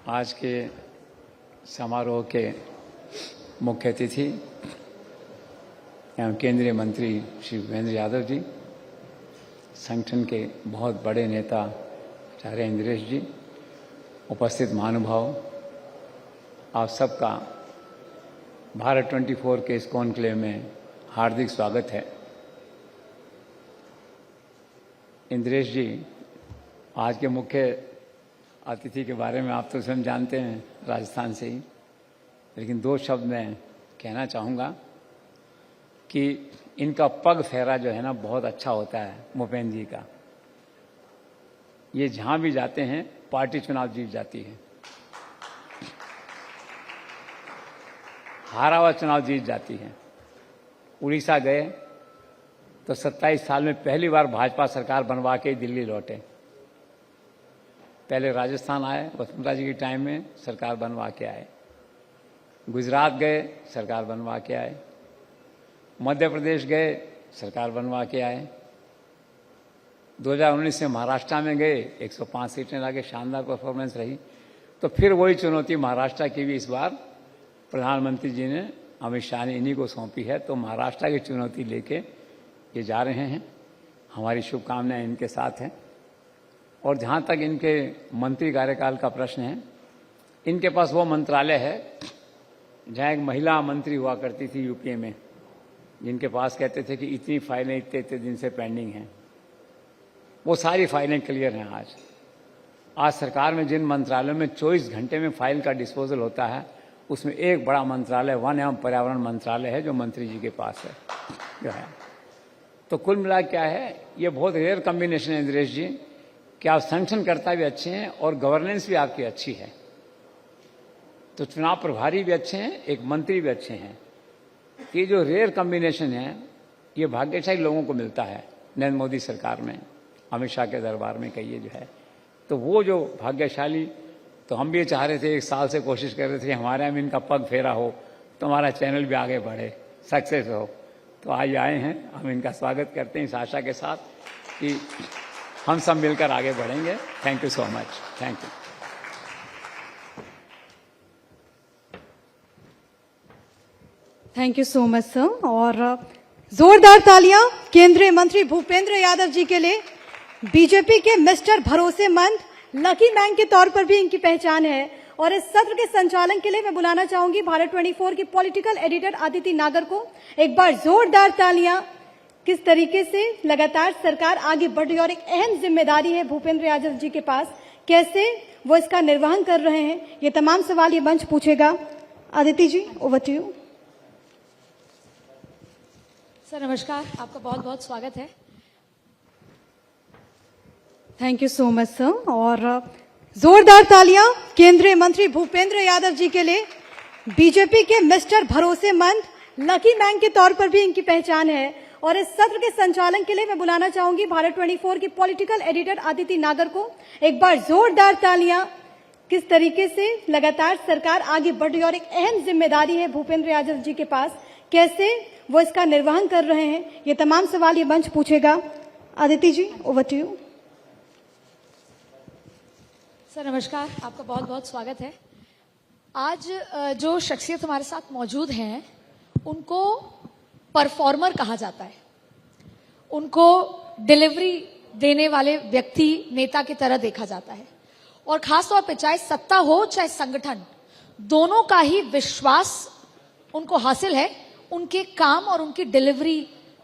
आज के समारोह के मुख्य अतिथि एवं केंद्रीय मंत्री श्री भूपेंद्र यादव जी, संगठन के बहुत बड़े नेता आचार्य इंद्रेश जी, उपस्थित महानुभाव, आप सबका भारत 24 के इस कॉन्क्लेव में हार्दिक स्वागत है। इंद्रेश जी, आज के मुख्य अतिथि के बारे में आप तो स्वयं जानते हैं, राजस्थान से ही, लेकिन दो शब्द मैं कहना चाहूँगा कि इनका पग फेरा जो है ना बहुत अच्छा होता है। भूपेंद्र जी का ये जहाँ भी जाते हैं पार्टी चुनाव जीत जाती है, हारा हुआ चुनाव जीत जाती है। उड़ीसा गए तो 27 साल में पहली बार भाजपा सरकार बनवा के दिल्ली लौटे। पहले राजस्थान आए, वसुंधरा जी के टाइम में सरकार बनवा के आए। गुजरात गए, सरकार बनवा के आए। मध्य प्रदेश गए, सरकार बनवा के आए। 2019 में महाराष्ट्र में गए, 105 सीटें लाके शानदार परफॉर्मेंस रही। तो फिर वही चुनौती महाराष्ट्र की भी इस बार प्रधानमंत्री जी ने, अमित शाह ने इन्हीं को सौंपी है। तो महाराष्ट्र की चुनौती लेके ये जा रहे हैं। हमारी शुभकामनाएं इनके साथ हैं। और जहाँ तक इनके मंत्री कार्यकाल का प्रश्न है, इनके पास वो मंत्रालय है जहाँ एक महिला मंत्री हुआ करती थी यूपीए में, जिनके पास कहते थे कि इतनी फाइलें इतने इतने दिन से पेंडिंग हैं। वो सारी फाइलें क्लियर हैं। आज सरकार में जिन मंत्रालयों में 24 घंटे में फाइल का डिस्पोजल होता है, उसमें एक बड़ा मंत्रालय वन एवं पर्यावरण मंत्रालय है जो मंत्री जी के पास है जो है। तो कुल मिला क्या है, ये बहुत रेयर कॉम्बिनेशन है इंद्रेश जी कि आप संगठनकर्ता भी अच्छे हैं और गवर्नेंस भी आपकी अच्छी है। तो चुनाव प्रभारी भी अच्छे हैं, एक मंत्री भी अच्छे हैं। ये जो रेयर कॉम्बिनेशन है, ये भाग्यशाली लोगों को मिलता है नरेंद्र मोदी सरकार में, अमित शाह के दरबार में कहिए जो है। तो वो जो भाग्यशाली, तो हम भी चाह रहे थे, एक साल से कोशिश कर रहे थे हमारे यहाँ भी इनका पग फेरा हो, तो हमारा चैनल भी आगे बढ़े, सक्सेस हो। तो आज आए हैं, हम इनका स्वागत करते हैं इस आशा के साथ कि हम सब मिलकर आगे बढ़ेंगे। Thank you so much. Thank you. Thank you so much sir. और जोरदार तालियां केंद्रीय मंत्री भूपेंद्र यादव जी के लिए। बीजेपी के मिस्टर भरोसेमंद, लकी मैन के तौर पर भी इनकी पहचान है। और इस सत्र के संचालन के लिए मैं बुलाना चाहूंगी भारत 24 की पॉलिटिकल एडिटर आदिति नागर को। एक बार जोरदार तालियां। किस तरीके से लगातार सरकार आगे बढ़ रही है और एक अहम जिम्मेदारी है भूपेंद्र यादव जी के पास, कैसे वो इसका निर्वहन कर रहे हैं, ये तमाम सवाल ये मंच पूछेगा। आदिति जी, ओवर टू यू। सर नमस्कार, आपका बहुत बहुत स्वागत है। Thank you so much sir. और जोरदार तालियां केंद्रीय मंत्री भूपेंद्र यादव जी के लिए। बीजेपी के मिस्टर भरोसेमंद, लकी मैन के तौर पर भी इनकी पहचान है। और इस सत्र के संचालन के लिए मैं बुलाना चाहूंगी भारत 24 की पॉलिटिकल एडिटर आदिति नागर को। एक बार जोरदार तालियां। किस तरीके से लगातार सरकार आगे बढ़ रही है और एक अहम जिम्मेदारी है भूपेंद्र यादव जी के पास, कैसे वो इसका निर्वहन कर रहे हैं, ये तमाम सवाल ये मंच पूछेगा। आदिति जी, ओवर टू यू। सर नमस्कार, आपका बहुत बहुत स्वागत है। आज जो शख्सियत हमारे साथ मौजूद हैं, उनको परफॉर्मर कहा जाता है। उनको डिलीवरी देने वाले व्यक्ति, नेता की तरह देखा जाता है। और खासतौर पे चाहे सत्ता हो चाहे संगठन, दोनों का ही विश्वास उनको हासिल है उनके काम और उनकी डिलीवरी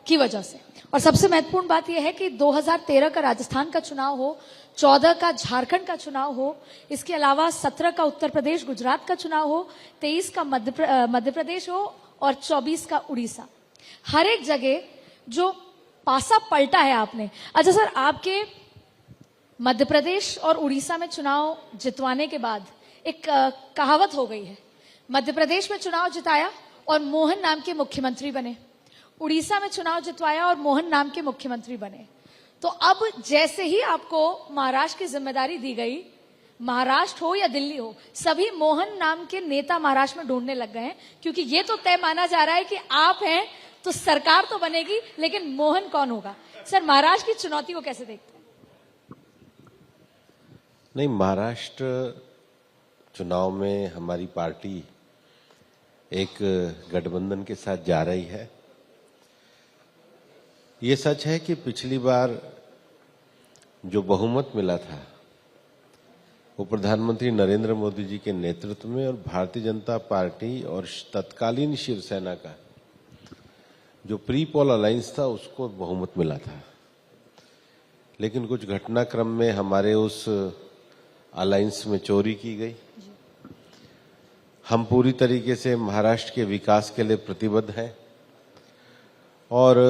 की वजह से। और सबसे महत्वपूर्ण बात यह है कि 2013 का राजस्थान का चुनाव हो, 14 का झारखंड का चुनाव हो, इसके अलावा 17 का उत्तर प्रदेश गुजरात का चुनाव हो, 23 का मध्य प्रदेश हो और 24 का उड़ीसा, हर एक जगह जो पासा पलटा है आपने। अच्छा सर, आपके मध्य प्रदेश और उड़ीसा में चुनाव जितवाने के बाद एक कहावत हो गई है, मध्य प्रदेश में चुनाव जिताया और मोहन नाम के मुख्यमंत्री बने, उड़ीसा में चुनाव जितवाया और मोहन नाम के मुख्यमंत्री बने। तो अब जैसे ही आपको महाराष्ट्र की जिम्मेदारी दी गई, महाराष्ट्र हो या दिल्ली हो, सभी मोहन नाम के नेता महाराष्ट्र में ढूंढने लग गए हैं, क्योंकि ये तो तय माना जा रहा है कि आप हैं तो सरकार तो बनेगी, लेकिन मोहन कौन होगा। सर, महाराष्ट्र की चुनौती को कैसे देखते हैं? नहीं, महाराष्ट्र चुनाव में हमारी पार्टी एक गठबंधन के साथ जा रही है। ये सच है कि पिछली बार जो बहुमत मिला था वो प्रधानमंत्री नरेंद्र मोदी जी के नेतृत्व में और भारतीय जनता पार्टी और तत्कालीन शिवसेना का जो प्री पोल अलायंस था उसको बहुमत मिला था। लेकिन कुछ घटनाक्रम में हमारे उस अलायंस में चोरी की गई। हम पूरी तरीके से महाराष्ट्र के विकास के लिए प्रतिबद्ध हैं और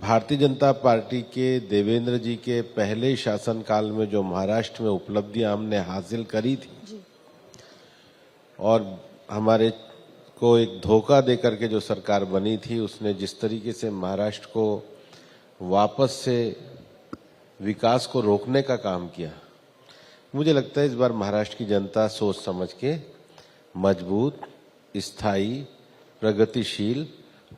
भारतीय जनता पार्टी के देवेंद्र जी के पहले शासनकाल में जो महाराष्ट्र में उपलब्धियां हमने हासिल करी थी और हमारे को एक धोखा देकर के जो सरकार बनी थी उसने जिस तरीके से महाराष्ट्र को वापस से विकास को रोकने का काम किया, मुझे लगता है इस बार महाराष्ट्र की जनता सोच समझ के मजबूत, स्थायी, प्रगतिशील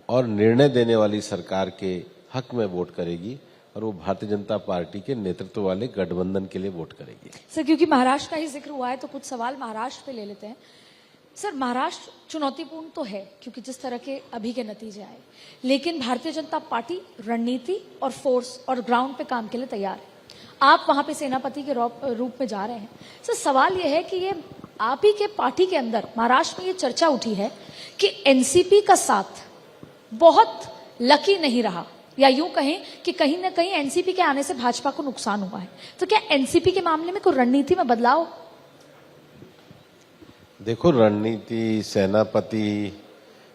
और निर्णय देने वाली सरकार के हक में वोट करेगी और वो भारतीय जनता पार्टी के नेतृत्व वाले गठबंधन के लिए वोट करेगी। सर, क्योंकि महाराष्ट्र का ही जिक्र हुआ है तो कुछ सवाल महाराष्ट्र पे ले लेते हैं। सर, महाराष्ट्र चुनौतीपूर्ण तो है क्योंकि जिस तरह के अभी के नतीजे आए, लेकिन भारतीय जनता पार्टी रणनीति और फोर्स और ग्राउंड पे काम के लिए तैयार है। आप वहां पे सेनापति के रूप में जा रहे हैं। सर, सवाल यह है कि ये आप ही के पार्टी के अंदर महाराष्ट्र में ये चर्चा उठी है कि एनसीपी का साथ बहुत लकी नहीं रहा, या यूं कहें कि कहीं ना कहीं एनसीपी के आने से भाजपा को नुकसान हुआ है। तो क्या एनसीपी के मामले में कोई रणनीति में बदलाव? देखो, रणनीति, सेनापति,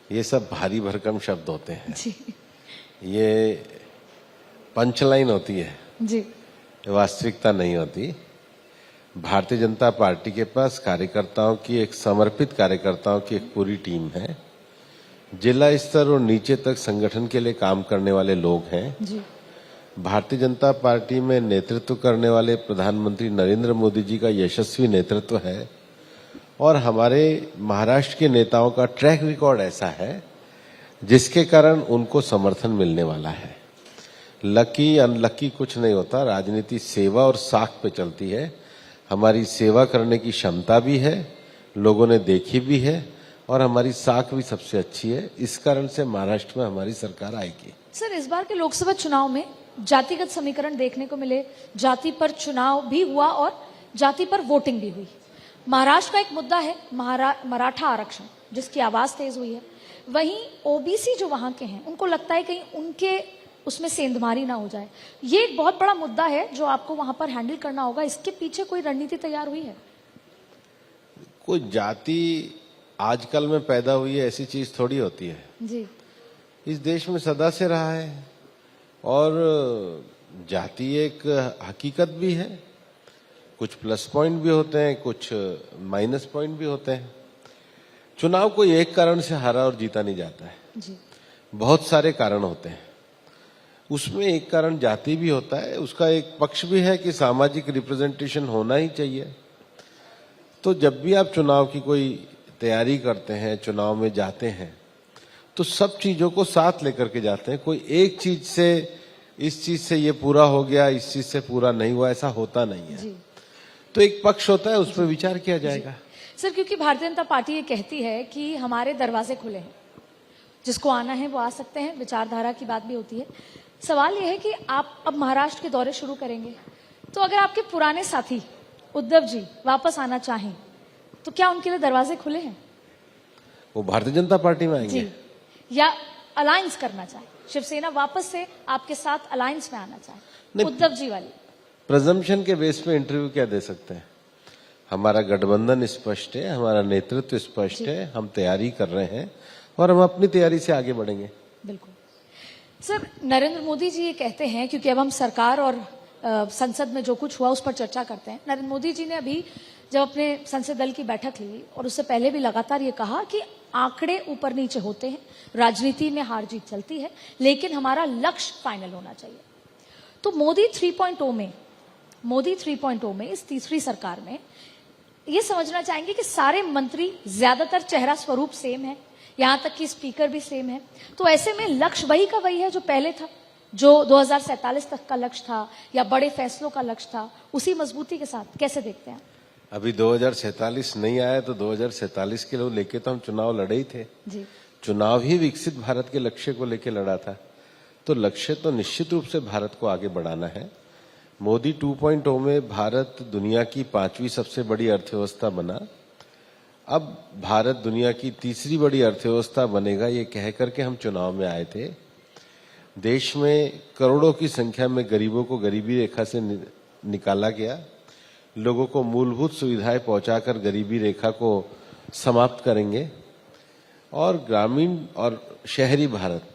ये सब भारी भरकम शब्द होते हैं जी। ये पंचलाइन होती है जी। वास्तविकता नहीं होती। भारतीय जनता पार्टी के पास कार्यकर्ताओं की एक समर्पित कार्यकर्ताओं की एक पूरी टीम है। जिला स्तर और नीचे तक संगठन के लिए काम करने वाले लोग हैं। जी। भारतीय जनता पार्टी में नेतृत्व करने वाले प्रधानमंत्री नरेंद्र मोदी जी का यशस्वी नेतृत्व है और हमारे महाराष्ट्र के नेताओं का ट्रैक रिकॉर्ड ऐसा है जिसके कारण उनको समर्थन मिलने वाला है। लकी अनलकी कुछ नहीं होता, राजनीति सेवा और साख पे चलती है। हमारी सेवा करने की क्षमता भी है, लोगों ने देखी भी है और हमारी साख भी सबसे अच्छी है। इस कारण से महाराष्ट्र में हमारी सरकार आएगी। सर, इस बार के लोकसभा चुनाव में जातिगत समीकरण देखने को मिले, जाति पर चुनाव भी हुआ और जाति पर वोटिंग भी हुई। महाराष्ट्र का एक मुद्दा है मराठा आरक्षण, जिसकी आवाज तेज हुई है। वहीं ओबीसी जो वहां के हैं उनको लगता है कहीं उनके उसमें सेंधमारी ना हो जाए। ये एक बहुत बड़ा मुद्दा है जो आपको वहां पर हैंडल करना होगा। इसके पीछे कोई रणनीति तैयार हुई है? कोई जाति आजकल में पैदा हुई है ऐसी चीज थोड़ी होती है जी। इस देश में सदा से रहा है और जाति एक हकीकत भी है। कुछ प्लस पॉइंट भी होते हैं, कुछ माइनस पॉइंट भी होते हैं। चुनाव कोई एक कारण से हारा और जीता नहीं जाता है जी। बहुत सारे कारण होते हैं। उसमें एक कारण जाति भी होता है। उसका एक पक्ष भी है कि सामाजिक रिप्रेजेंटेशन होना ही चाहिए। तो जब भी आप चुनाव की कोई तैयारी करते हैं, चुनाव में जाते हैं, तो सब चीजों को साथ लेकर के जाते हैं। कोई एक चीज से, इस चीज से ये पूरा हो गया, इस चीज से पूरा नहीं हुआ, ऐसा होता नहीं है जी। तो एक पक्ष होता है, उस पर विचार किया जाएगा। सर, क्योंकि भारतीय जनता पार्टी ये कहती है कि हमारे दरवाजे खुले हैं, जिसको आना है वो आ सकते हैं, विचारधारा की बात भी होती है। सवाल ये है कि आप अब महाराष्ट्र के दौरे शुरू करेंगे, तो अगर आपके पुराने साथी उद्धव जी वापस आना चाहें तो क्या उनके लिए दरवाजे खुले हैं? वो भारतीय जनता पार्टी में आएंगे जी। या अलायंस करना चाहे, शिवसेना वापस से आपके साथ अलायंस में आना चाहे, उद्धव जी वाली? प्रजम्पशन के बेस पे इंटरव्यू क्या दे सकते हैं? हमारा गठबंधन स्पष्ट है, हमारा नेतृत्व स्पष्ट है, हम तैयारी कर रहे हैं और हम अपनी तैयारी से आगे बढ़ेंगे। बिल्कुल। सर, नरेंद्र मोदी जी ये कहते हैं, क्योंकि अब हम सरकार और संसद में जो कुछ हुआ उस पर चर्चा करते हैं। नरेंद्र मोदी जी ने अभी जब अपने संसद दल की बैठक ली और उससे पहले भी लगातार ये कहा कि आंकड़े ऊपर नीचे होते हैं, राजनीति में हार जीत चलती है, लेकिन हमारा लक्ष्य फाइनल होना चाहिए। तो मोदी 3.0 में इस तीसरी सरकार में ये समझना चाहेंगे कि सारे मंत्री ज्यादातर चेहरा स्वरूप सेम है, यहां तक कि स्पीकर भी सेम है। तो ऐसे में लक्ष्य वही का वही है जो पहले था, जो 2047 तक का लक्ष्य था या बड़े फैसलों का लक्ष्य था, उसी मजबूती के साथ कैसे देखते हैं? अभी 2047 नहीं आया तो 2047 के लिए लेके तो हम चुनाव लड़े ही थे। जी। चुनाव ही विकसित भारत के लक्ष्य को लेकर लड़ा था। तो लक्ष्य तो निश्चित रूप से भारत को आगे बढ़ाना है। मोदी 2.0 में भारत दुनिया की 5वीं सबसे बड़ी अर्थव्यवस्था बना। अब भारत दुनिया की तीसरी बड़ी अर्थव्यवस्था बनेगा, ये कह करके हम चुनाव में आए थे। देश में करोड़ों की संख्या में गरीबों को गरीबी रेखा से निकाला गया। लोगों को मूलभूत सुविधाएं पहुंचाकर गरीबी रेखा को समाप्त करेंगे और ग्रामीण और शहरी भारत,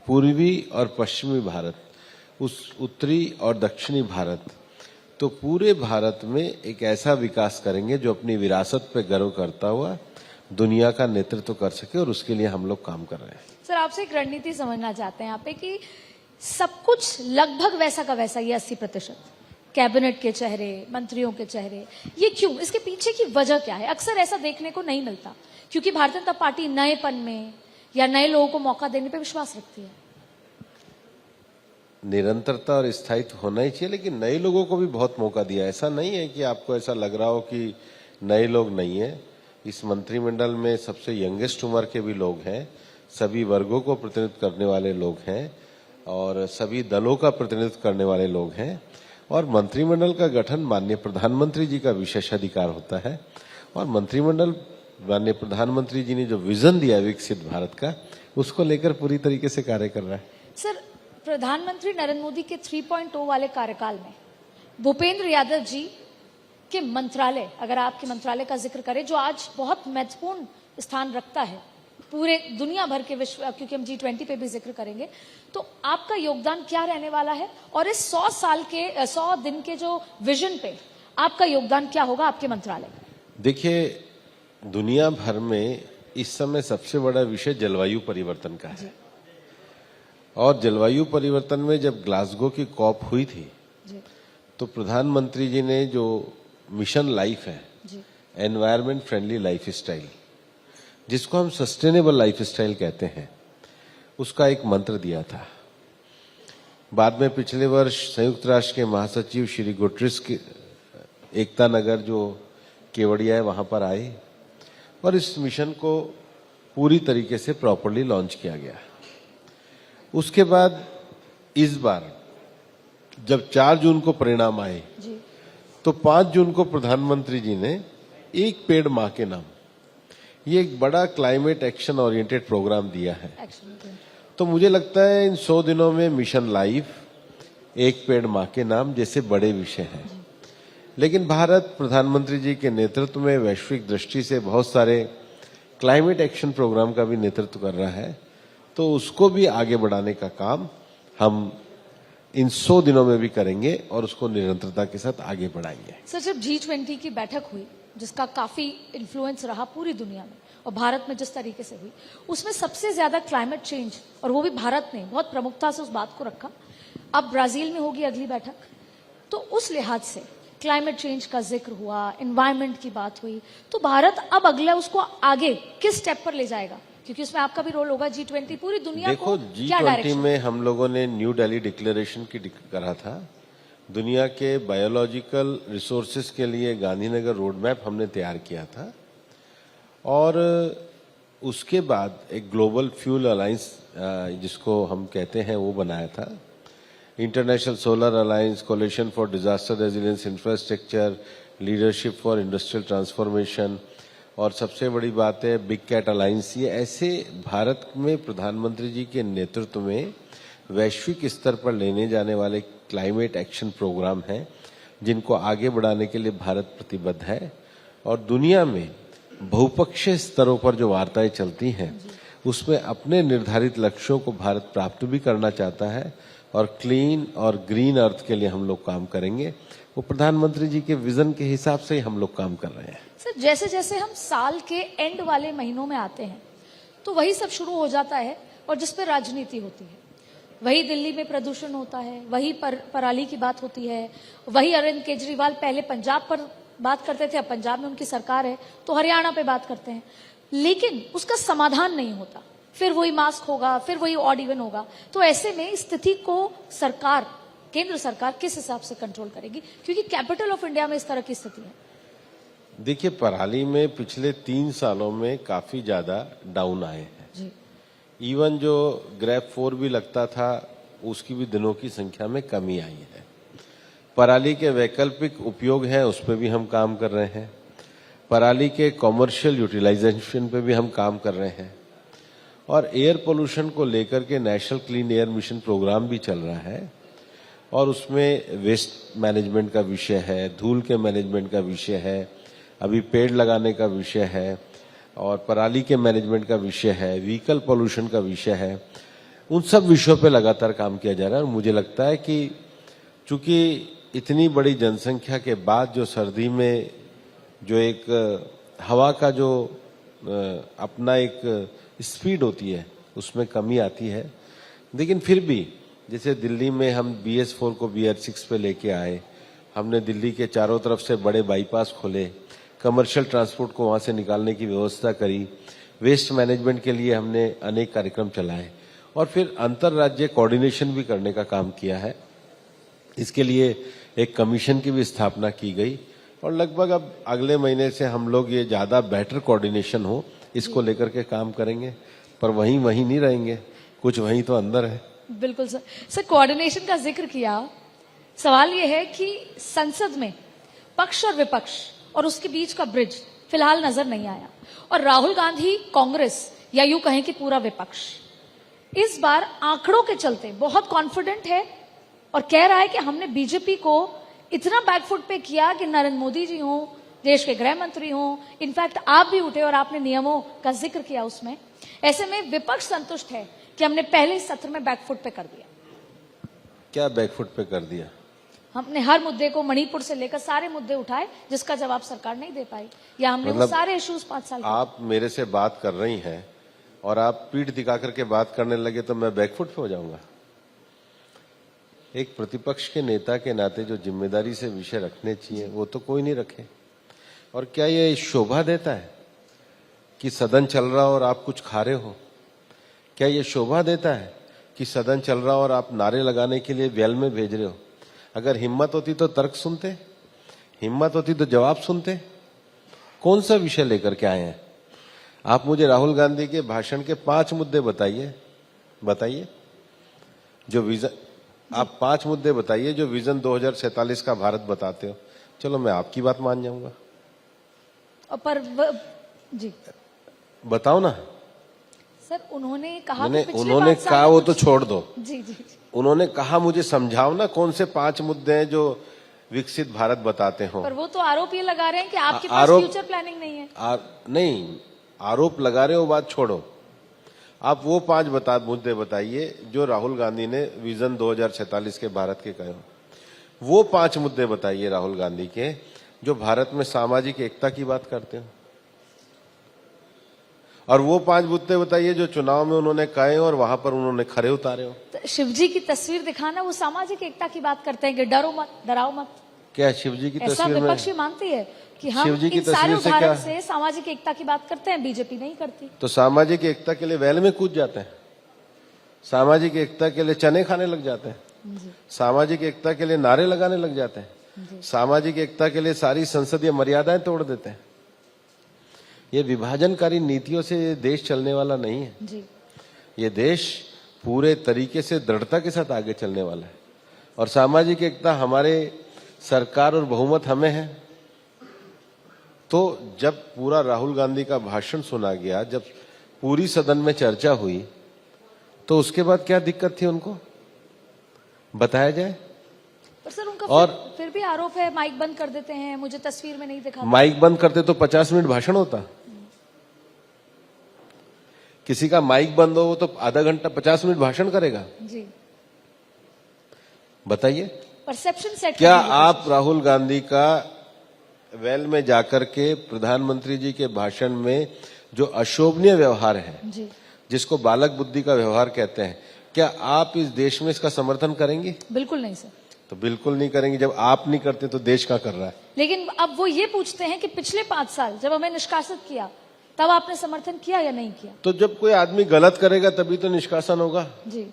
पूर्वी और पश्चिमी भारत, उस उत्तरी और दक्षिणी भारत, तो पूरे भारत में एक ऐसा विकास करेंगे जो अपनी विरासत पे गर्व करता हुआ दुनिया का नेतृत्व कर सके, और उसके लिए हम लोग काम कर रहे हैं। सर, आपसे एक रणनीति समझना चाहते हैं यहाँ पे कि सब कुछ लगभग वैसा का वैसा, ये 80%, कैबिनेट के चेहरे, मंत्रियों के चेहरे, ये क्यों? इसके पीछे की वजह क्या है? अक्सर ऐसा देखने को नहीं मिलता, क्योंकि भारतीय जनता पार्टी नएपन में या नए लोगों को मौका देने पे विश्वास रखती है। निरंतरता और स्थायित्व होना ही चाहिए, लेकिन नए लोगों को भी बहुत मौका दिया। ऐसा नहीं है कि आपको ऐसा लग रहा हो कि नए लोग नहीं है। इस मंत्रिमंडल में सबसे यंगेस्ट उम्र के भी लोग हैं, सभी वर्गों को प्रतिनिधित्व करने वाले लोग हैं और सभी दलों का प्रतिनिधित्व करने वाले लोग हैं। और मंत्रिमंडल का गठन माननीय प्रधानमंत्री जी का विशेष अधिकार होता है, और मंत्रिमंडल माननीय प्रधानमंत्री जी ने जो विजन दिया विकसित भारत का, उसको लेकर पूरी तरीके से कार्य कर रहा है। सर, प्रधानमंत्री नरेंद्र मोदी के 3.0 वाले कार्यकाल में भूपेंद्र यादव जी के मंत्रालय, अगर आपके मंत्रालय का जिक्र करें, जो आज बहुत महत्वपूर्ण स्थान रखता है पूरे दुनिया भर के विश्व, क्योंकि हम G20 पे भी जिक्र करेंगे, तो आपका योगदान क्या रहने वाला है? और इस 100 दिन के जो विजन पे आपका योगदान क्या होगा आपके मंत्रालय का? देखिए, दुनिया भर में इस समय सबसे बड़ा विषय जलवायु परिवर्तन का है, और जलवायु परिवर्तन में जब ग्लासगो की कॉप हुई थी तो प्रधानमंत्री जी ने जो मिशन लाइफ है, एनवायरमेंट फ्रेंडली लाइफ स्टाइल, जिसको हम सस्टेनेबल लाइफ स्टाइल कहते हैं, उसका एक मंत्र दिया था। बाद में पिछले वर्ष संयुक्त राष्ट्र के महासचिव श्री गुटरेस के एकता नगर जो केवड़िया है वहां पर आए और इस मिशन को पूरी तरीके से प्रॉपरली लॉन्च किया गया। उसके बाद इस बार जब 4 जून को परिणाम आए तो 5 जून को प्रधानमंत्री जी ने एक पेड़ मां के नाम, ये एक बड़ा क्लाइमेट एक्शन ओरिएंटेड प्रोग्राम दिया है। तो मुझे लगता है इन 100 दिनों में मिशन लाइफ, एक पेड़ मां के नाम जैसे बड़े विषय हैं, लेकिन भारत प्रधानमंत्री जी के नेतृत्व में वैश्विक दृष्टि से बहुत सारे क्लाइमेट एक्शन प्रोग्राम का भी नेतृत्व कर रहा है। तो उसको भी आगे बढ़ाने का काम हम इन 100 दिनों में भी करेंगे और उसको निरंतरता के साथ आगे बढ़ाएंगे। सर, जब G20 की बैठक हुई, जिसका काफी इन्फ्लुएंस रहा पूरी दुनिया में और भारत में जिस तरीके से हुई, उसमें सबसे ज्यादा क्लाइमेट चेंज, और वो भी भारत ने बहुत प्रमुखता से उस बात को रखा। अब ब्राजील में होगी अगली बैठक, तो उस लिहाज से क्लाइमेट चेंज का जिक्र हुआ, एनवायरमेंट की बात हुई, तो भारत अब अगला उसको आगे किस स्टेप पर ले जाएगा? क्योंकि उसमें आपका भी रोल होगा। G20 पूरी दुनिया देखो, को क्या G20 डायरेक्शन? में हम लोगों ने न्यू दिल्ली डिक्लेरेशन की करा था। दुनिया के बायोलॉजिकल रिसोर्सेज के लिए गांधीनगर रोड मैप हमने तैयार किया था, और उसके बाद एक ग्लोबल फ्यूल अलायंस जिसको हम कहते हैं वो बनाया था। International solar alliance, coalition for disaster resilience infrastructure, leadership for industrial transformation, और सबसे बड़ी बात है बिग कैट अलायंस। ये ऐसे भारत में प्रधानमंत्री जी के नेतृत्व में वैश्विक स्तर पर लेने जाने वाले क्लाइमेट एक्शन प्रोग्राम हैं, जिनको आगे बढ़ाने के लिए भारत प्रतिबद्ध है। और दुनिया में बहुपक्षीय स्तरों पर जो वार्ताएं चलती हैं, उसमें अपने निर्धारित लक्ष्यों को भारत प्राप्त भी करना चाहता है, और क्लीन और ग्रीन अर्थ के लिए हम लोग काम करेंगे। वो प्रधानमंत्री जी के विजन के हिसाब से ही हम लोग काम कर रहे हैं। सर, जैसे जैसे हम साल के एंड वाले महीनों में आते हैं, तो वही सब शुरू हो जाता है, और जिस पर राजनीति होती है, वही दिल्ली में प्रदूषण होता है, वही पराली की बात होती है, वही अरविंद केजरीवाल पहले पंजाब पर बात करते थे, अब पंजाब में उनकी सरकार है तो हरियाणा पे बात करते हैं, लेकिन उसका समाधान नहीं होता। फिर वही मास्क होगा, फिर वही ऑड इवन होगा। तो ऐसे में स्थिति को सरकार, केंद्र सरकार किस हिसाब से कंट्रोल करेगी? क्योंकि कैपिटल ऑफ इंडिया में इस तरह की स्थिति है। देखिए, पराली में पिछले 3 सालों में काफी ज्यादा डाउन आए हैं। जी इवन जो ग्रेफ 4 भी लगता था, उसकी भी दिनों की संख्या में कमी आई है। पराली के वैकल्पिक उपयोग हैं, उस पर भी हम काम कर रहे हैं। पराली के कॉमर्शियल यूटिलाइजेशन पे भी हम काम कर रहे हैं। और एयर पोल्यूशन को लेकर के national clean air mission programme भी चल रहा है, और उसमें वेस्ट मैनेजमेंट का विषय है, धूल के मैनेजमेंट का विषय है, अभी पेड़ लगाने का विषय है, और पराली के मैनेजमेंट का विषय है, व्हीकल पोल्यूशन का विषय है। उन सब विषयों पे लगातार काम किया जा रहा है। और मुझे लगता है कि चूंकि इतनी बड़ी जनसंख्या के बाद जो सर्दी में जो एक हवा का जो अपना एक स्पीड होती है, उसमें कमी आती है। लेकिन फिर भी जैसे दिल्ली में हम BS4 को BR6 पे लेके आए, हमने दिल्ली के चारों तरफ से बड़े बाईपास खोले, कमर्शियल ट्रांसपोर्ट को वहां से निकालने की व्यवस्था करी, वेस्ट मैनेजमेंट के लिए हमने अनेक कार्यक्रम चलाए, और फिर अंतर्राज्यीय कोऑर्डिनेशन भी करने का काम किया है। इसके लिए एक कमीशन की भी स्थापना की गई, और लगभग अब अगले महीने से हम लोग ये ज्यादा बेटर कोऑर्डिनेशन हो, इसको लेकर के काम करेंगे। पर वहीं नहीं रहेंगे, कुछ वहीं तो अंदर है। बिल्कुल सर। सर, कोऑर्डिनेशन का जिक्र किया, सवाल यह है कि संसद में पक्ष और विपक्ष और उसके बीच का ब्रिज फिलहाल नजर नहीं आया, और राहुल गांधी, कांग्रेस, या यूं कहें कि पूरा विपक्ष इस बार आंकड़ों के चलते बहुत कॉन्फिडेंट है और कह रहा है कि हमने बीजेपी को इतना बैकफुट पे किया कि नरेंद्र मोदी जी हों, देश के गृह मंत्री हों, इनफैक्ट आप भी उठे और आपने नियमों का जिक्र किया उसमें। ऐसे में विपक्ष संतुष्ट है कि हमने पहले ही सत्र में बैकफुट पे कर दिया। क्या बैकफुट पे कर दिया? हमने हर मुद्दे को, मणिपुर से लेकर सारे मुद्दे उठाए जिसका जवाब सरकार नहीं दे पाई, या हमने वो सारे इश्यूज 5 साल आप मेरे से बात कर रही हैं और आप पीठ दिखा करके बात करने लगे तो मैं बैकफुट पे हो जाऊंगा? एक प्रतिपक्ष के नेता के नाते जो जिम्मेदारी से विषय रखने चाहिए वो तो कोई नहीं रखे। और क्या ये शोभा देता है कि सदन चल रहा हो और आप कुछ खा रहे हो? क्या ये शोभा देता है कि सदन चल रहा हो और आप नारे लगाने के लिए वेल में भेज रहे हो? अगर हिम्मत होती तो तर्क सुनते, हिम्मत होती तो जवाब सुनते। कौन सा विषय लेकर के आए हैं आप? मुझे राहुल गांधी के भाषण के 5 मुद्दे बताइए जो विजन, आप 5 मुद्दे बताइए जो विजन 2047 का भारत बताते हो। चलो मैं आपकी बात मान जाऊंगा, जी बताओ ना। सर, उन्होंने कहा, उन्होंने कहा वो तो छोड़ दो। जी जी, उन्होंने कहा मुझे समझाओ ना कौन से 5 मुद्दे हैं जो विकसित भारत बताते हो। पर वो तो आरोप ये लगा रहे हैं कि आपके पास फ्यूचर प्लानिंग नहीं है। नहीं, आरोप लगा रहे हो, बात छोड़ो। आप वो 5 मुद्दे बताइए जो राहुल गांधी ने विजन 2047 के भारत के कहे हो। वो 5 मुद्दे बताइए राहुल गांधी के जो भारत में सामाजिक एकता की बात करते हो। और वो 5 मुद्दे बताइए जो चुनाव में उन्होंने कहे और वहां पर उन्होंने खरे उतारे हो। तो शिवजी की तस्वीर दिखाना, वो सामाजिक एकता की बात करते हैं कि डरो मत, डराओ मत। क्या शिवजी की ऐसा तस्वीर में विपक्षी मानती है कि हम इन सारे उदाहरण से सामाजिक एकता की बात करते हैं, बीजेपी नहीं करती। तो सामाजिक एकता के लिए वैल में कूद जाते हैं, सामाजिक एकता के लिए चने खाने लग जाते हैं, सामाजिक एकता के लिए नारे लगाने लग जाते हैं, सामाजिक एकता के लिए सारी संसदीय मर्यादाएं तोड़ देते हैं। ये विभाजनकारी नीतियों से ये देश चलने वाला नहीं है जी। ये देश पूरे तरीके से दृढ़ता के साथ आगे चलने वाला है। और सामाजिक एकता हमारे सरकार और बहुमत हमें है। तो जब पूरा राहुल गांधी का भाषण सुना गया, जब पूरी सदन में चर्चा हुई, तो उसके बाद क्या दिक्कत थी उनको बताया जाए? पर सर, उनका और फिर भी आरोप है माइक बंद कर देते हैं, मुझे तस्वीर में नहीं दिखा। माइक बंद करते तो 50 मिनट भाषण होता। किसी का माइक बंद हो तो आधा घंटा 50 मिनट भाषण करेगा? जी, बताइए। Perception set. क्या आप राहुल गांधी का वेल में जाकर के प्रधानमंत्री जी के भाषण में जो अशोभनीय व्यवहार है, जी, जिसको बालक बुद्धि का व्यवहार कहते हैं, क्या आप इस देश में इसका समर्थन करेंगे? बिल्कुल नहीं सर। तो बिल्कुल नहीं करेंगे। जब आप नहीं करते तो देश क्या कर रहा है? लेकिन अब वो ये पूछते हैं कि पिछले 5 साल जब हमें निष्कासित किया तब आपने समर्थन किया या नहीं किया? तो जब कोई आदमी गलत करेगा तभी तो निष्कासन होगा। जी।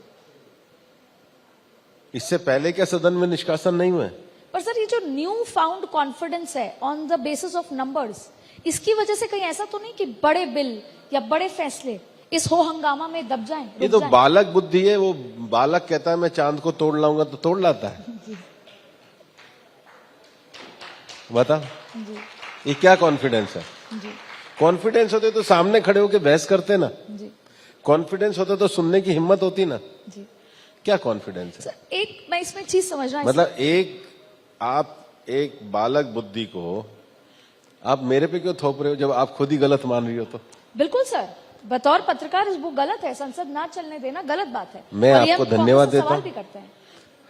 इससे पहले क्या सदन में निष्कासन नहीं हुए? पर सर ये जो न्यू फाउंड कॉन्फिडेंस है on the basis of numbers, इसकी वजह से कहीं ऐसा तो नहीं कि बड़े बिल या बड़े फैसले इस हो हंगामा में दब जाएं? ये तो बालक बुद्धि है। वो बालक कहता है मैं चांद को तोड़ लाऊंगा तो तोड़ लाता है। बता ये क्या कॉन्फिडेंस है? कॉन्फिडेंस होते तो सामने खड़े होकर बहस करते ना। कॉन्फिडेंस होता तो सुनने की हिम्मत होती ना। क्या कॉन्फिडेंस है? सर, एक मैं इसमें चीज समझना मतलब आप एक बालक बुद्धि को आप मेरे पे क्यों थोप रहे हो जब आप खुद ही गलत मान रही हो? तो बिल्कुल सर, बतौर पत्रकार वो गलत है, संसद ना चलने देना गलत बात है। मैं और ये आपको हम धन्यवाद कांग्रेस से देता सवाल हूं। भी करते हैं।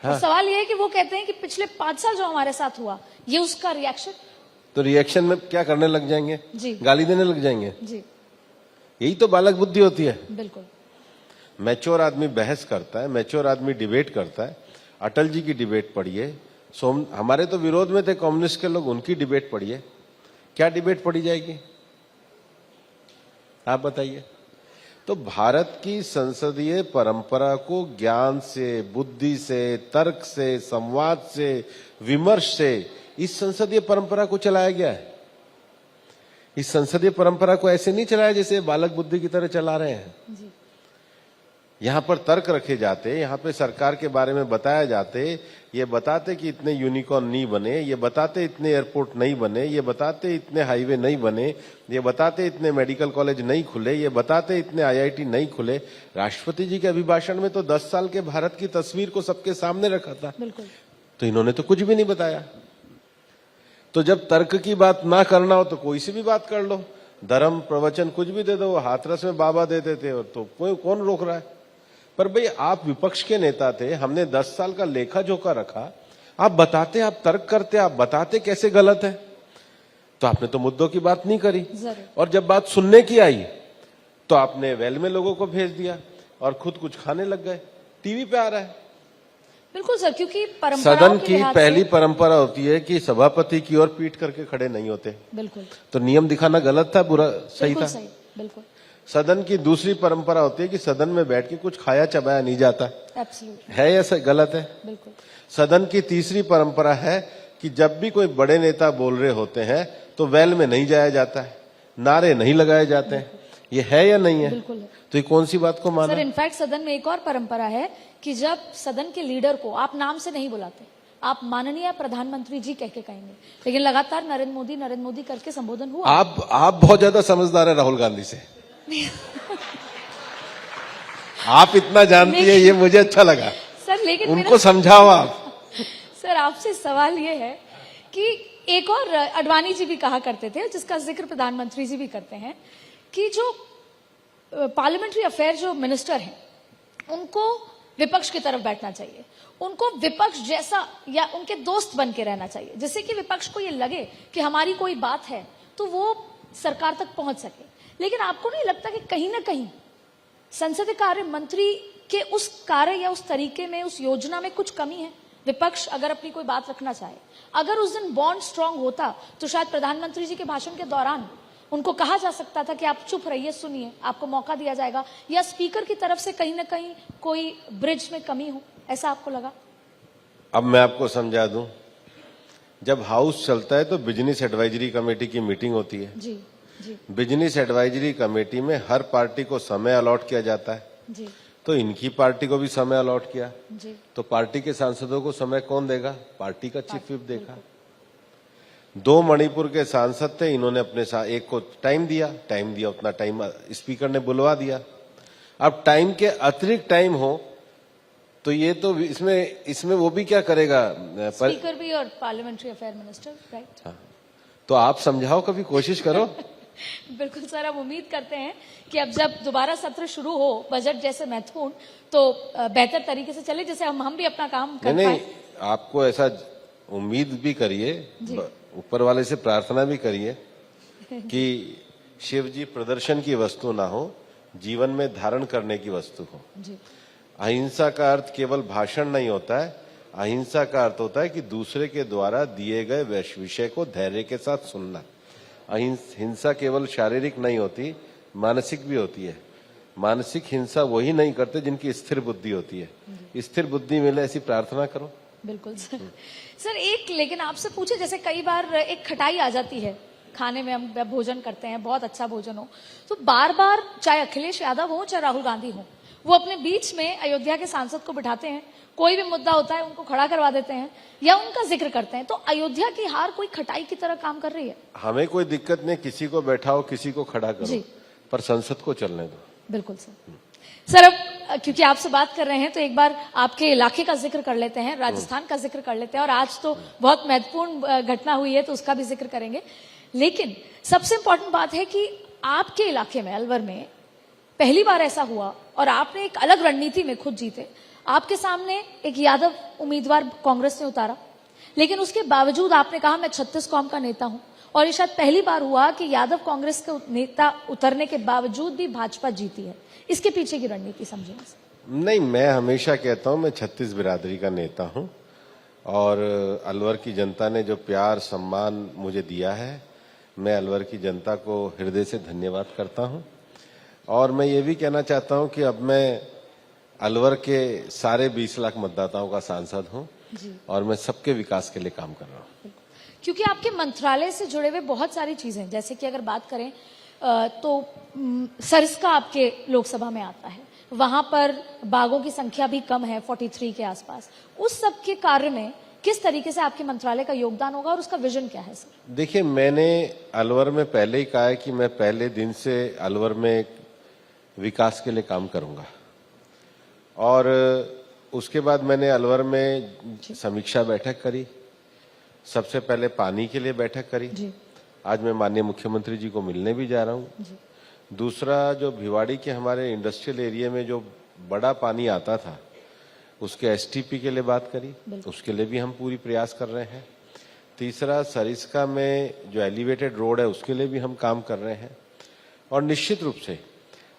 हाँ। और सवाल ये है कि वो कहते हैं कि पिछले 5 साल जो हमारे साथ हुआ, ये उसका रिएक्शन। तो रिएक्शन में क्या करने लग जाएंगे? जी। गाली देने लग जाएंगे। जी यही तो बालक बुद्धि होती है। बिल्कुल। मैच्योर आदमी बहस करता है, मैच्योर आदमी डिबेट करता है। अटल जी की डिबेट पढ़िए, हमारे तो विरोध में थे कम्युनिस्ट के लोग, उनकी डिबेट पढ़िए। क्या डिबेट पढ़ी जाएगी आप बताइए? तो भारत की संसदीय परंपरा को ज्ञान से, बुद्धि से, तर्क से, संवाद से, विमर्श से इस संसदीय परंपरा को चलाया गया है। इस संसदीय परंपरा को ऐसे नहीं चलाया जैसे बालक बुद्धि की तरह चला रहे हैं। जी। यहां पर तर्क रखे जाते, यहां पे सरकार के बारे में बताया जाते, ये बताते कि इतने यूनिकॉर्न नहीं बने, ये बताते इतने एयरपोर्ट नहीं बने, ये बताते इतने हाईवे नहीं बने, ये बताते इतने मेडिकल कॉलेज नहीं खुले, ये बताते इतने आईआईटी नहीं खुले। राष्ट्रपति जी के अभिभाषण में तो 10 साल के भारत की तस्वीर को सबके सामने रखा था। बिल्कुल। तो इन्होंने तो कुछ भी नहीं बताया। तो जब तर्क की बात ना करना हो तो कोई सी भी बात कर लो, धर्म प्रवचन कुछ भी दे दो। हाथरस में बाबा देते थे और तो कौन रोक रहा है? पर भाई आप विपक्ष के नेता थे, हमने 10 साल का लेखा जोखा रखा, आप बताते, आप तर्क करते, आप बताते कैसे गलत है। तो आपने तो मुद्दों की बात नहीं करी। और जब बात सुनने की आई तो आपने वेल में लोगों को भेज दिया और खुद कुछ खाने लग गए। टीवी पे आ रहा है। बिल्कुल सर, क्योंकि परंपराओं सदन के की लिहाज पहली से- परंपरा होती है कि सभापति की ओर पीठ करके खड़े नहीं होते। बिल्कुल तो नियम दिखाना गलत था, बुरा सही बिल्कुल था? सही, बिल्कुल सदन की दूसरी परंपरा होती है कि सदन में बैठ के कुछ खाया चबाया नहीं जाता। एब्सोल्युटली है या गलत है? बिल्कुल। सदन की तीसरी परंपरा है कि जब भी कोई बड़े नेता बोल रहे होते हैं तो वेल में नहीं जाया जाता है, नारे नहीं लगाए जाते हैं। ये है या नहीं है? बिल्कुल है। तो ये कौन सी बात को माना? सर इनफैक्ट सदन में एक और परंपरा है कि जब सदन के लीडर को आप नाम से नहीं बुलाते, आप माननीय प्रधानमंत्री जी कह के कहेंगे, लेकिन लगातार नरेंद्र मोदी करके संबोधन हुआ। आप बहुत ज्यादा समझदार है राहुल गांधी से। आप इतना जानती है, ये मुझे अच्छा लगा। सर लेकिन उनको समझाओ आप। सर आपसे सवाल ये है कि एक और अडवाणी जी भी कहा करते थे, जिसका जिक्र प्रधानमंत्री जी भी करते हैं, कि जो पार्लियामेंट्री अफेयर जो मिनिस्टर हैं उनको विपक्ष की तरफ बैठना चाहिए, उनको विपक्ष जैसा या उनके दोस्त बन के रहना चाहिए, जिससे कि विपक्ष को ये लगे कि हमारी कोई बात है तो वो सरकार तक पहुंच सके। लेकिन आपको नहीं लगता कि कहीं ना कहीं संसदीय कार्य मंत्री के उस कार्य या उस तरीके में, उस योजना में कुछ कमी है? विपक्ष अगर अपनी कोई बात रखना चाहे, अगर उस दिन बॉन्ड स्ट्रांग होता तो शायद प्रधानमंत्री जी के भाषण के दौरान उनको कहा जा सकता था कि आप चुप रहिए, सुनिए, आपको मौका दिया जाएगा, या स्पीकर की तरफ से कहीं ना कहीं कोई ब्रिज में कमी हो, ऐसा आपको लगा? अब मैं आपको समझा दूं, जब हाउस चलता है तो बिजनेस एडवाइजरी कमेटी की मीटिंग होती है। जी जी बिजनेस एडवाइजरी कमेटी में हर पार्टी को समय अलॉट किया जाता है। जी तो इनकी पार्टी को भी समय अलॉट किया, जी तो पार्टी के सांसदों को समय कौन देगा? पार्टी का चीफ व्हिप देखा। 2 मणिपुर के सांसद थे, इन्होंने अपने एक को टाइम दिया, उतना टाइम स्पीकर ने बुलवा दिया। अब टाइम के अतिरिक्त टाइम हो तो ये तो इसमें वो भी क्या करेगा? स्पीकर भी और पार्लियामेंट्री अफेयर मिनिस्टर, राइट? हाँ। तो आप समझाओ, कभी कोशिश करो। बिल्कुल सर, हम उम्मीद करते हैं कि अब जब दोबारा सत्र शुरू हो बजट जैसे महत्वपूर्ण, तो बेहतर तरीके से चले, जैसे हम भी अपना काम कर नहीं, पाए। आपको ऐसा उम्मीद भी करिए, ऊपर वाले से प्रार्थना भी करिए कि शिव जी प्रदर्शन की वस्तु ना हो, जीवन में धारण करने की वस्तु हो। जी अहिंसा का अर्थ केवल भाषण नहीं होता है, अहिंसा का अर्थ होता है कि दूसरे के द्वारा दिए गए विषय को धैर्य के साथ सुनना। हिंसा केवल शारीरिक नहीं होती, मानसिक भी होती है। मानसिक हिंसा वही नहीं करते जिनकी स्थिर बुद्धि होती है। स्थिर बुद्धि मिले ऐसी प्रार्थना करो। बिल्कुल सर। सर एक लेकिन आपसे पूछे, जैसे कई बार एक खटाई आ जाती है खाने में, हम भोजन करते हैं, बहुत अच्छा भोजन हो, तो बार बार चाहे अखिलेश यादव हो चाहे राहुल गांधी हो, वो अपने बीच में अयोध्या के सांसद को बिठाते हैं, कोई भी मुद्दा होता है उनको खड़ा करवा देते हैं या उनका जिक्र करते हैं। तो अयोध्या की हार कोई खटाई की तरह काम कर रही है? हमें कोई दिक्कत नहीं, किसी को बैठाओ किसी को खड़ा करो, जी। पर संसद को चलने दो। बिल्कुल सर। सर अब क्योंकि आपसे बात कर रहे हैं तो एक बार आपके इलाके का जिक्र कर लेते हैं, राजस्थान का जिक्र कर लेते हैं, और आज तो बहुत महत्वपूर्ण घटना हुई है तो उसका भी जिक्र करेंगे। लेकिन सबसे इंपॉर्टेंट बात है कि आपके इलाके में, अलवर में, पहली बार ऐसा हुआ और आपने एक अलग रणनीति में खुद जीते। आपके सामने एक यादव उम्मीदवार कांग्रेस ने उतारा, लेकिन उसके बावजूद आपने कहा मैं 36 कौम का नेता हूं, और ये शायद पहली बार हुआ कि यादव कांग्रेस के नेता उतरने के बावजूद भी भाजपा जीती है। इसके पीछे की रणनीति समझिए। नहीं, मैं हमेशा कहता हूं मैं 36 बिरादरी का नेता हूं, और अलवर की जनता ने जो प्यार सम्मान मुझे दिया है, मैं अलवर की जनता को हृदय से धन्यवाद करता हूं। और मैं ये भी कहना चाहता हूं कि अब मैं अलवर के सारे 20 लाख मतदाताओं का सांसद हूं, और मैं सबके विकास के लिए काम कर रहा हूं। क्योंकि आपके मंत्रालय से जुड़े हुए बहुत सारी चीजें, जैसे कि अगर बात करें तो सरिस्का आपके लोकसभा में आता है, वहां पर बागों की संख्या भी कम है, 43 के आसपास। उस सब के कार्य में किस तरीके से आपके मंत्रालय का योगदान होगा और उसका विजन क्या है सर? देखिए, मैंने अलवर में पहले ही कहा है कि मैं पहले दिन से अलवर में विकास के लिए काम करूंगा, और उसके बाद मैंने अलवर में समीक्षा बैठक करी। सबसे पहले पानी के लिए बैठक करी। आज मैं माननीय मुख्यमंत्री जी को मिलने भी जा रहा हूं। दूसरा, जो भिवाड़ी के हमारे इंडस्ट्रियल एरिया में जो बड़ा पानी आता था, उसके एसटीपी के लिए बात करी, उसके लिए भी हम पूरी प्रयास कर रहे हैं। तीसरा, सरिस्का में जो एलिवेटेड रोड है उसके लिए भी हम काम कर रहे हैं। और निश्चित रूप से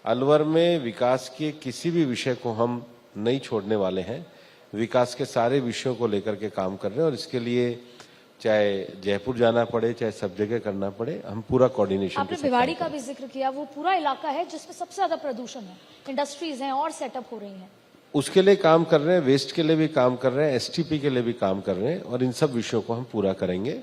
अलवर में विकास के किसी भी विषय को हम नहीं छोड़ने वाले हैं। विकास के सारे विषयों को लेकर के काम कर रहे हैं, और इसके लिए चाहे जयपुर जाना पड़े, चाहे सब जगह करना पड़े, हम पूरा कोऑर्डिनेशन। आपने भिवाड़ी का भी जिक्र किया, वो पूरा इलाका है जिसमें सबसे ज्यादा प्रदूषण है, इंडस्ट्रीज हैं और सेटअप हो रही हैं। उसके लिए काम कर रहे हैं, वेस्ट के लिए भी काम कर रहे हैं, एसटीपी के लिए भी काम कर रहे हैं, और इन सब विषयों को हम पूरा करेंगे।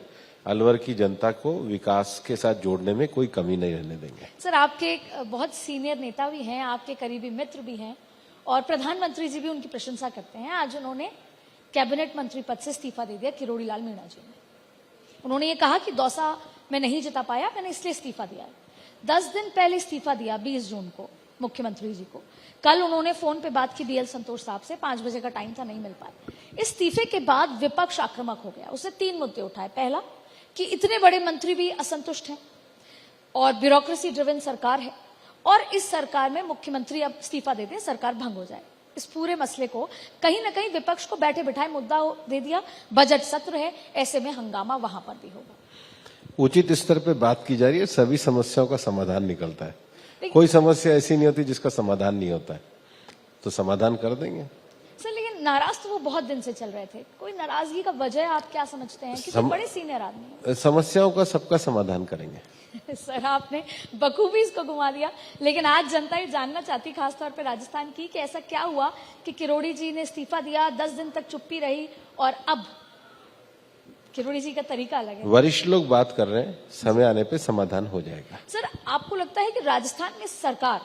अलवर की जनता को विकास के साथ जोड़ने में कोई कमी नहीं रहने देंगे। सर आपके एक बहुत सीनियर नेता भी हैं, आपके करीबी मित्र भी हैं, और प्रधानमंत्री जी भी उनकी प्रशंसा करते हैं। आज उन्होंने कैबिनेट मंत्री पद से इस्तीफा दे दिया, किरोड़ी लाल मीणा जी ने। उन्होंने ये कहा कि दौसा में नहीं जिता पाया, मैंने इसलिए इस्तीफा दिया है। 10 दिन पहले इस्तीफा दिया, 20 जून को मुख्यमंत्री जी को। कल उन्होंने फोन पे बात की बीएल संतोष साहब से, 5 बजे का टाइम था, नहीं मिल पाया। इस्तीफे के बाद विपक्ष आक्रामक हो गया, उसने 3 मुद्दे उठाए। पहला कि इतने बड़े मंत्री भी असंतुष्ट हैं और ब्यूरोक्रेसी ड्रिवन सरकार है, और इस सरकार में मुख्यमंत्री अब इस्तीफा दे दें, सरकार भंग हो जाए। इस पूरे मसले को कहीं ना कहीं विपक्ष को बैठे बिठाए मुद्दा दे दिया। बजट सत्र है, ऐसे में हंगामा वहां पर भी होगा। उचित स्तर पे बात की जा रही है, सभी समस्याओं का समाधान निकलता है। कोई समस्या ऐसी नहीं होती जिसका समाधान नहीं होता है, तो समाधान कर देंगे। सर लेकिन नाराज तो वो बहुत दिन से चल रहे थे, कोई नाराजगी का वजह आप क्या समझते हैं? क्योंकि बड़े सीनियर आदमी हैं। समस्याओं का सबका समाधान करेंगे। सर आपने बखूबी इसको घुमा दिया, लेकिन आज जनता ये जानना चाहती, खासतौर पे राजस्थान की, कि ऐसा क्या हुआ कि किरोड़ी जी ने इस्तीफा दिया, 10 दिन तक चुप्पी रही, और अब किरोड़ी जी का तरीका अलग है। वरिष्ठ लोग बात कर रहे हैं, समय आने पे समाधान हो जाएगा। सर आपको लगता है कि राजस्थान में सरकार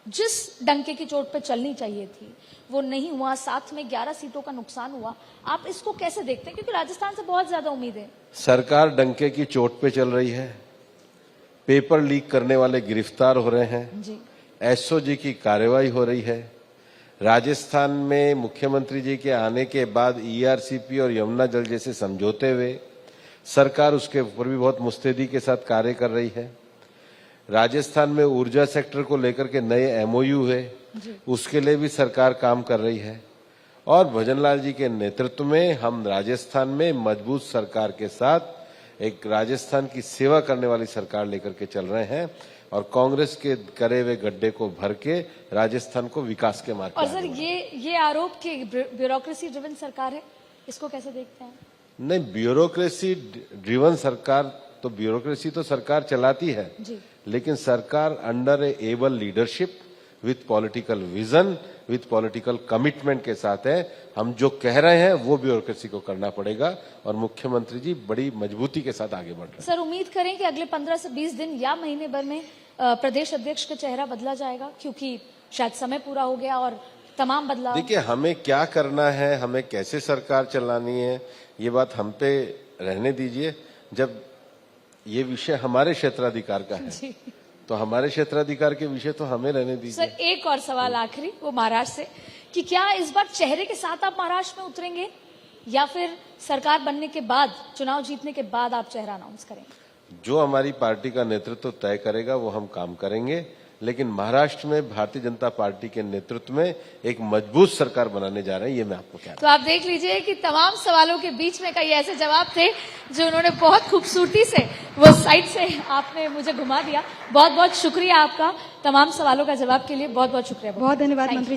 जिस डंके की चोट पे चलनी चाहिए थी वो नहीं हुआ, साथ में 11 सीटों का नुकसान हुआ, आप इसको कैसे देखते हैं? क्योंकि राजस्थान से बहुत ज्यादा उम्मीद है। सरकार डंके की चोट पे चल रही है, पेपर लीक करने वाले गिरफ्तार हो रहे हैं जी। एसओजी की कार्रवाई हो रही है। राजस्थान में मुख्यमंत्री जी के आने के बाद ईआरसीपी और यमुना जल जैसे समझौते हुए, सरकार उसके ऊपर भी बहुत मुस्तैदी के साथ कार्य कर रही है। राजस्थान में ऊर्जा सेक्टर को लेकर के नए एमओयू है, उसके लिए भी सरकार काम कर रही है। और भजनलाल जी के नेतृत्व में हम राजस्थान में मजबूत सरकार के साथ एक राजस्थान की सेवा करने वाली सरकार लेकर के चल रहे हैं, और कांग्रेस के करे हुए गड्ढे को भर के राजस्थान को विकास के मार्ग। और सर ये आरोप कि ब्यूरोक्रेसी ड्रिवन सरकार है, इसको कैसे देखते हैं? नहीं, ब्यूरोक्रेसी ड्रिवन सरकार तो, ब्यूरोक्रेसी तो सरकार चलाती है, जी। लेकिन सरकार under A able leadership with political vision, with political commitment के साथ है। हम जो कह रहे हैं वो ब्यूरोक्रेसी को करना पड़ेगा और मुख्यमंत्री जी बड़ी मजबूती के साथ आगे बढ़ रहे हैं। सर, उम्मीद करें कि अगले 15 से 20 दिन या महीने भर में प्रदेश अध्यक्ष का चेहरा बदला जाएगा, क्योंकि शायद समय पूरा हो गया और तमाम बदलाव। देखिए, हमें क्या करना है, हमें कैसे सरकार चलानी है, ये बात हम पे रहने दीजिए। जब ये विषय हमारे क्षेत्राधिकार का है तो हमारे क्षेत्राधिकार के विषय तो हमें रहने दीजिए। सर, एक और सवाल आखिरी, वो महाराष्ट्र से, कि क्या इस बार चेहरे के साथ आप महाराष्ट्र में उतरेंगे या फिर सरकार बनने के बाद, चुनाव जीतने के बाद आप चेहरा अनाउंस करेंगे? जो हमारी पार्टी का नेतृत्व तय करेगा वो हम काम करेंगे, लेकिन महाराष्ट्र में भारतीय जनता पार्टी के नेतृत्व में एक मजबूत सरकार बनाने जा रहे हैं, ये मैं आपको कह रहा हूं। तो आप देख लीजिए कि तमाम सवालों के बीच में कई ऐसे जवाब थे जो उन्होंने बहुत खूबसूरती से वो साइड से आपने मुझे घुमा दिया। बहुत बहुत शुक्रिया आपका तमाम सवालों का जवाब के लिए। बहुत बहुत शुक्रिया। बहुत धन्यवाद Thank you. मंत्री।